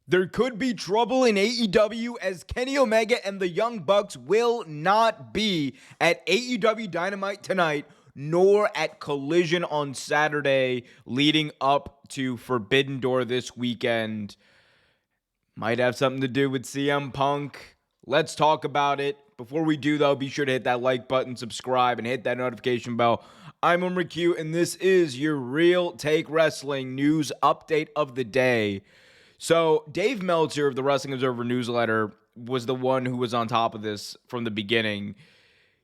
There could be trouble in AEW as Kenny Omega and the Young Bucks will not be at AEW Dynamite tonight, nor at Collision on Saturday, leading up to Forbidden Door this weekend. Might have something to do with CM Punk. Let's talk about it. Before we do, though, be sure to hit that like button, subscribe, and hit that notification bell. I'm Omer Q, and this is your Real Take Wrestling news update of the day. So Dave Meltzer of the Wrestling Observer newsletter was the one who was on top of this from the beginning.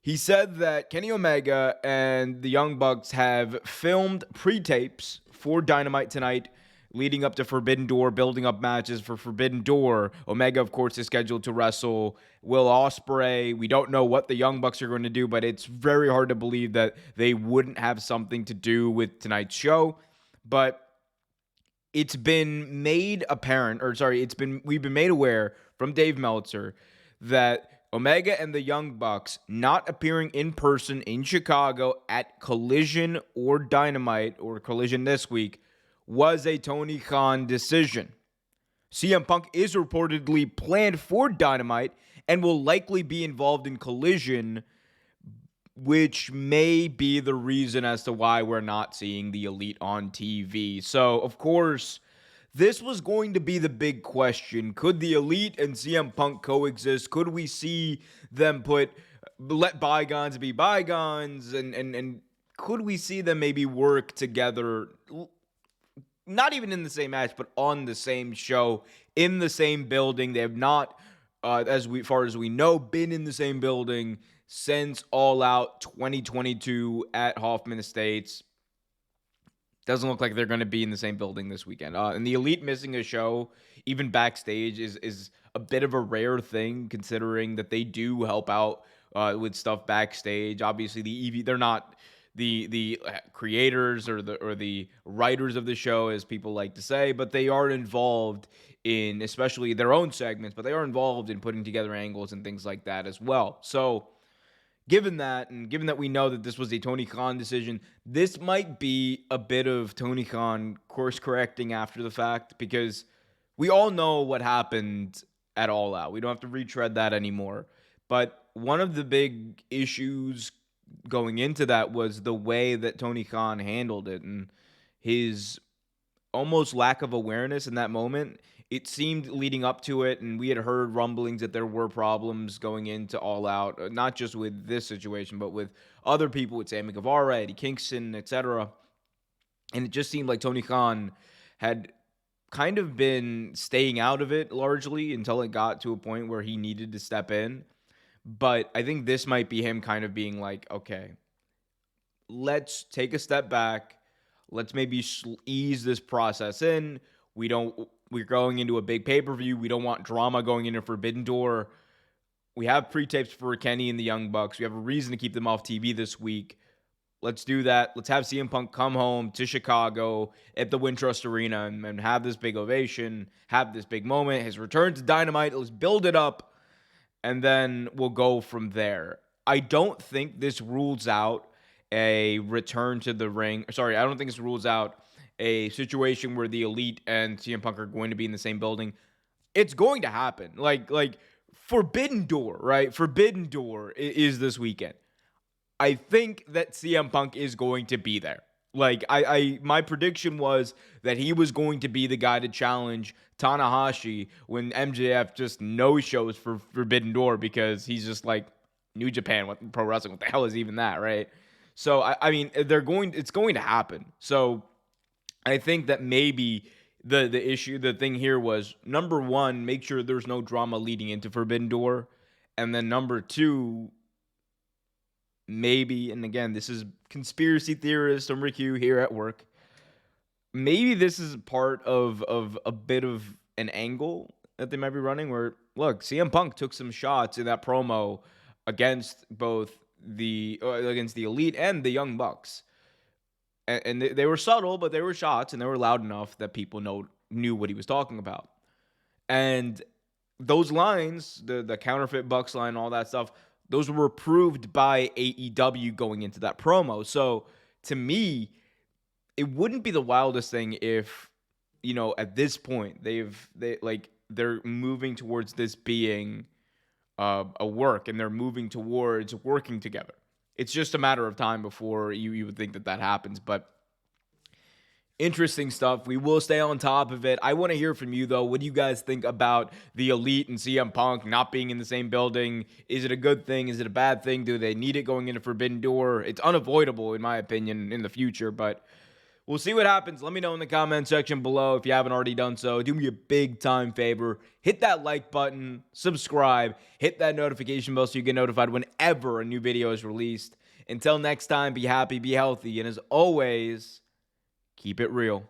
He said that Kenny Omega and the Young Bucks have filmed pre-tapes for Dynamite tonight, leading up to Forbidden Door, building up matches for Forbidden Door. Omega, of course, is scheduled to wrestle Will Ospreay. We don't know what the Young Bucks are going to do, but it's very hard to believe that they wouldn't have something to do with tonight's show. But it's been made apparent, we've been made aware from Dave Meltzer that Omega and the Young Bucks not appearing in person in Chicago at Collision or Dynamite or Collision this week was a Tony Khan decision. CM Punk is reportedly planned for Dynamite and will likely be involved in Collision, which may be the reason as to why we're not seeing the Elite on TV. So, of course, this was going to be the big question. Could the Elite and CM Punk coexist? Could we see them let bygones be bygones? And could we see them maybe work together, not even in the same match, but on the same show, in the same building? They have not, as far as we know, been in the same building since All Out 2022 at Hoffman Estates. Doesn't look like they're going to be in the same building this weekend. And the Elite missing a show, even backstage, is a bit of a rare thing, considering that they do help out with stuff backstage. Obviously, they're not the creators or the writers of the show, as people like to say, but they are involved in, especially their own segments, but they are involved in putting together angles and things like that as well. So, given that we know that this was a Tony Khan decision, this might be a bit of Tony Khan course correcting after the fact, because we all know what happened at All Out. We don't have to retread that anymore. But one of the big issues going into that was the way that Tony Khan handled it and his almost lack of awareness in that moment. It seemed leading up to it, and we had heard rumblings that there were problems going into All Out, not just with this situation, but with other people, with Sammy Guevara, Eddie Kingston, etc. And it just seemed like Tony Khan had kind of been staying out of it largely until it got to a point where he needed to step in. But I think this might be him kind of being like, okay, let's take a step back. Let's maybe ease this process in. We're going into a big pay-per-view. We don't want drama going into Forbidden Door. We have pre-tapes for Kenny and the Young Bucks. We have a reason to keep them off TV this week. Let's do that. Let's have CM Punk come home to Chicago at the Wintrust Arena and have this big ovation, have this big moment. His return to Dynamite. Let's build it up, and then we'll go from there. I don't think this rules out a return to the ring. Sorry, I don't think this rules out a situation where the Elite and CM Punk are going to be in the same building. It's going to happen. Like Forbidden Door, right? Forbidden Door is this weekend. I think that CM Punk is going to be there. My prediction was that he was going to be the guy to challenge Tanahashi when MJF just no-shows for Forbidden Door, because he's just like, New Japan, what pro wrestling, what the hell is even that, right? So, I mean, it's going to happen. So, I think that maybe the thing here was, number one, make sure there's no drama leading into Forbidden Door. And then number two, maybe, and again, this is conspiracy theorist Omer Q here at work, maybe this is part of a bit of an angle that they might be running where, look, CM Punk took some shots in that promo against both against the Elite and the Young Bucks. And they were subtle, but they were shots, and they were loud enough that people knew what he was talking about. And those lines, the counterfeit Bucks line, all that stuff, those were approved by AEW going into that promo. So, to me, it wouldn't be the wildest thing if at this point, they're moving towards this being a work, and they're moving towards working together. It's just a matter of time before you would think that happens. But interesting stuff. We will stay on top of it. I want to hear from you, though. What do you guys think about the Elite and CM Punk not being in the same building? Is it a good thing? Is it a bad thing? Do they need it going into Forbidden Door? It's unavoidable, in my opinion, in the future, but we'll see what happens. Let me know in the comment section below if you haven't already done so. Do me a big time favor. Hit that like button, subscribe, hit that notification bell so you get notified whenever a new video is released. Until next time, be happy, be healthy, and as always, keep it real.